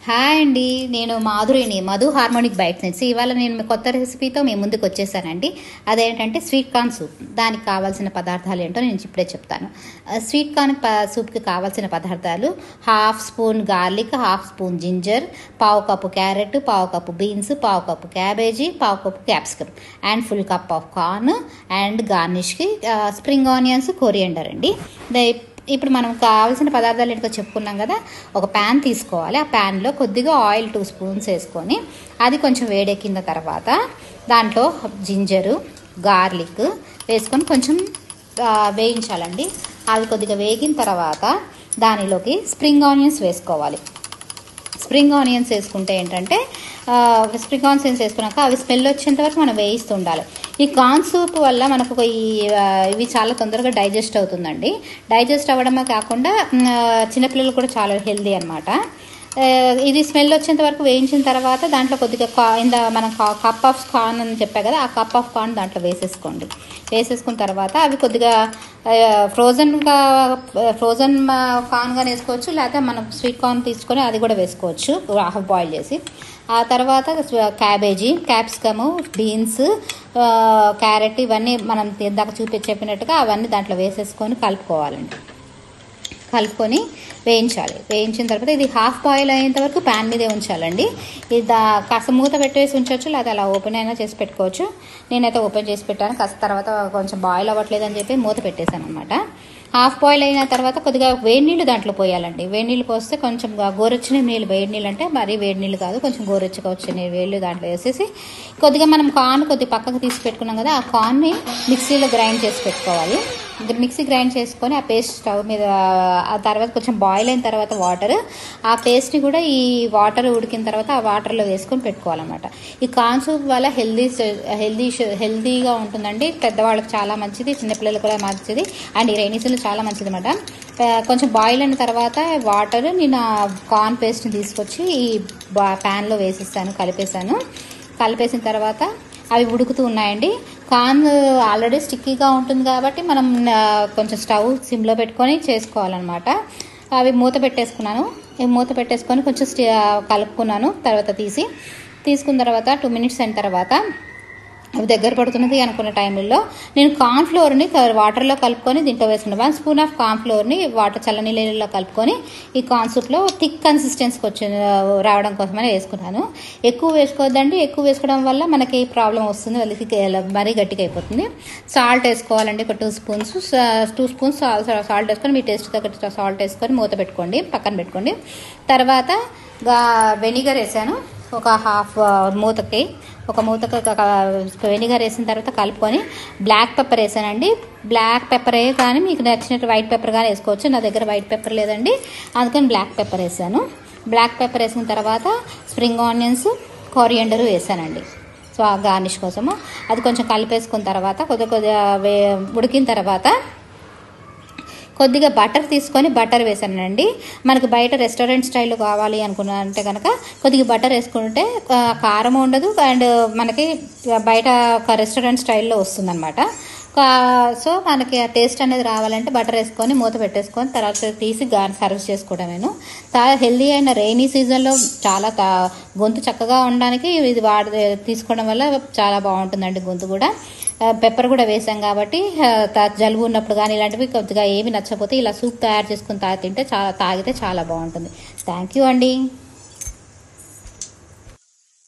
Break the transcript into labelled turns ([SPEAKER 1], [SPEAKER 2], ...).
[SPEAKER 1] Hi అండి, నేను మాధురిని, Madhu harmonic bytes నుంచి. ఇవాళ నేను కొత్త రెసిపీతో మీ ముందుకు వచ్చేసానండి. అదేంటంటే స్వీట్ కార్న్ సూప్. దానికి కావాల్సిన పదార్థాలు ఏంటో నేను ఇప్పుడే చెప్తాను. స్వీట్ కార్న్ సూప్కి కావాల్సిన పదార్థాలు: 1/2 spoon garlic, 1/2 spoon ginger, 1/2 cup carrot, 1/2 cup beans, 1/2 cup cabbage, 1/2 cup capsicum and full cup of corn and గార్నిష్కి స్ప్రింగ్ ఆనియన్స్, కొరియండర్ అండి. ఇప్పుడు మనం కావాల్సిన పదార్థాలు ఏంటో చెప్పుకున్నాం కదా. ఒక ప్యాన్ తీసుకోవాలి. ఆ ప్యాన్లో కొద్దిగా ఆయిల్ 2 స్పూన్స్ వేసుకొని అది కొంచెం వేడెక్కిన తర్వాత దాంట్లో జింజరు, గార్లిక్ వేసుకొని కొంచెం వేయించాలండి. అది కొద్దిగా వేగిన తర్వాత దానిలోకి స్ప్రింగ్ ఆనియన్స్ వేసుకోవాలి. స్ప్రింగ్ ఆనియన్స్ వేసుకుంటే ఏంటంటే స్ప్రింగ్ ఆనియన్స్ వేసుకున్నాక అవి స్మెల్ వచ్చేంత వరకు మనం వేయిస్తూ ఉండాలి. ఈ కార్న్ సూప్ వల్ల మనకు ఇవి చాలా తొందరగా డైజెస్ట్ అవుతుందండి. డైజెస్ట్ అవ్వడమే కాకుండా చిన్నపిల్లలు కూడా చాలా హెల్దీ అనమాట. ఇది స్మెల్ వచ్చేంత వరకు వేయించిన తర్వాత దాంట్లో కొద్దిగా మనం కప్ ఆఫ్ కార్న్ అని చెప్పా కదా, ఆ కప్ ఆఫ్ కార్న్ దాంట్లో వేసేసుకోండి. వేసేసుకున్న తర్వాత అవి కొద్దిగా ఫ్రోజన్ కార్న్గా వేసుకోవచ్చు, లేకపోతే మనం స్వీట్ కార్న్ తీసుకొని అది కూడా వేసుకోవచ్చు, హాఫ్ బాయిల్ చేసి. ఆ తర్వాత క్యాబేజీ, క్యాప్సికము, బీన్స్, క్యారెట్ ఇవన్నీ మనం ఇందాక చెప్పినట్టుగా అవన్నీ దాంట్లో వేసేసుకొని కలుపుకోవాలండి. కలుపుకొని వేయించాలి. వేయించిన తర్వాత ఇది హాఫ్ బాయిల్ అయ్యేంత వరకు ప్యాన్ మీదే ఉంచాలండి. ఇది కాస్త మూత పెట్టేసి ఉంచవచ్చు, లేదా అలా ఓపెన్ అయినా చేసి పెట్టుకోవచ్చు. నేనైతే ఓపెన్ చేసి పెట్టాను. కాస్త తర్వాత కొంచెం బాయిల్ అవ్వట్లేదు అని చెప్పి మూత పెట్టేశాను అనమాట. హాఫ్ బాయిల్ అయిన తర్వాత కొద్దిగా వేడి నీళ్ళు దాంట్లో పోయాలండి. వేడి నీళ్ళు పోస్తే కొంచెం గోరొచ్చిన నీళ్ళు, వేడి నీళ్ళు అంటే మరీ వేడి నీళ్ళు కాదు, కొంచెం గోరొచ్చగా వచ్చిన వేళ్ళు దాంట్లో వేసేసి కొద్దిగా మనం కార్న్ కొద్దిగా పక్కకు తీసి పెట్టుకున్నాం కదా, ఆ కార్న్ని మిక్సీలో గ్రైండ్ చేసి పెట్టుకోవాలి. మిక్సీ గ్రైండ్ చేసుకొని ఆ పేస్ట్ స్టవ్ మీద, ఆ తర్వాత కొంచెం బాయిల్ అయిన తర్వాత ఆ పేస్ట్ని కూడా ఈ వాటర్ ఉడికిన తర్వాత ఆ వాటర్లో వేసుకొని పెట్టుకోవాలన్నమాట. ఈ కార్న్ సూప్ వల్ల హెల్దీగా ఉంటుందండి. పెద్దవాళ్ళకి చాలా మంచిది, చిన్నపిల్లలకు కూడా మంచిది, అండ్ ఈ రైనీ సీజన్లో చాలా మంచిది అనమాట. కొంచెం బాయిల్ అయిన తర్వాత వాటర్ నేను కార్న్ పేస్ట్ని తీసుకొచ్చి ఈ ప్యాన్లో వేసేసాను, కలిపేసిన తర్వాత అవి ఉడుకుతూ ఉన్నాయండి. కార్న్ ఆల్రెడీ స్టిక్కీగా ఉంటుంది కాబట్టి మనం కొంచెం స్టవ్ సిమ్లో పెట్టుకొని చేసుకోవాలన్నమాట. అవి మూత పెట్టేసుకొని కొంచెం కలుపుకున్నాను. తర్వాత తీసుకున్న తర్వాత 2 మినిట్స్ అయిన తర్వాత అవి దగ్గర పడుతున్నది అనుకున్న టైంలో నేను కార్న్ ఫ్లోర్ని వాటర్లో కలుపుకొని దీంట్లో వేసుకున్నాను. 1 స్పూన్ ఆఫ్ కార్న్ ఫ్లోర్ని చల్లని నీళ్ళలో కలుపుకొని ఈ కార్న్ సూప్లో థిక్ కన్సిస్టెన్సీకి రావడం కోసమని వేసుకున్నాను. ఎక్కువ వేసుకోవద్దండి, ఎక్కువ వేసుకోవడం వల్ల మనకి ప్రాబ్లం వస్తుంది, వాళ్ళకి మరీ గట్టిగా అయిపోతుంది. సాల్ట్ వేసుకోవాలండి, ఒక 2 స్పూన్స్ సాల్ట్ వేసుకొని మీ టేస్ట్ తగ్గట్టు సాల్ట్ వేసుకొని మూత పెట్టుకోండి, పక్కన పెట్టుకోండి. తర్వాత వెనిగర్ వేసాను. ఒక మూతకి వెనిగర్ వేసిన తర్వాత కలుపుకొని బ్లాక్ పెప్పర్ వేసానండి. బ్లాక్ పెప్పర్ కానీ మీకు నచ్చినట్టు వైట్ పెప్పర్ కానీ వేసుకోవచ్చు. నా దగ్గర వైట్ పెప్పర్ లేదండి, అందుకని బ్లాక్ పెప్పర్ వేసాను. బ్లాక్ పెప్పర్ వేసిన తర్వాత స్ప్రింగ్ ఆనియన్స్, కొరియండర్ వేసానండి. సో ఆ గార్నిష్ కోసము అది కొంచెం కలిపేసుకున్న తర్వాత కొద్దిగా ఉడికిన తర్వాత కొద్దిగా బటర్ తీసుకొని బటర్ వేసానండి. మనకు బయట రెస్టారెంట్ స్టైల్లో కావాలి అంటే కనుక కొద్దిగా బటర్ వేసుకుంటే కారం ఉండదు, అండ్ మనకి బయట ఒక రెస్టారెంట్ స్టైల్లో వస్తుందన్నమాట. సో మనకి ఆ టేస్ట్ అనేది రావాలంటే బటర్ వేసుకొని మూత పెట్టేసుకొని తర్వాత తీసి సర్వ్ చేసుకోవడమేను. చాలా హెల్దీ అయిన రెయినీ సీజన్లో చాలా గొంతు చక్కగా ఉండడానికి ఇది తీసుకోవడం వల్ల చాలా బాగుంటుందండి గొంతు కూడా. పెప్పర్ కూడా వేసాం కాబట్టి జలుబు ఉన్నప్పుడు కానీ ఇలాంటివి కొద్దిగా ఏమి నచ్చకపోతే ఇలా సూప్ తయారు చేసుకుని తాగితే చాలా బాగుంటుంది. థ్యాంక్ యూ అండి.